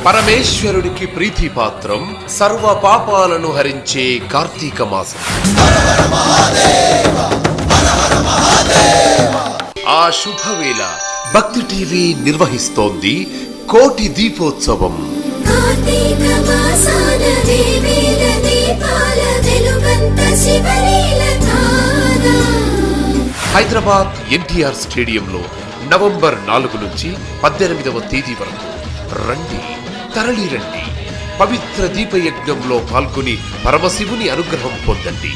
పరమేశ్వరుడికి ప్రీతిపాత్రం, సర్వ పాపాలను హరించే కార్తీక మాసం. ఆ శుభవేళ భక్తి టీవీ నిర్వహిస్తోంది కోటి దీపోత్సవం. హైదరాబాద్ ఎన్టీఆర్ స్టేడియంలో నవంబర్ 4 నుంచి 18వ తేదీ వరకు రండి, తరలి రండి. పవిత్ర దీపయజ్ఞంలో పాల్గొని పరమశివుని అనుగ్రహం పొందండి.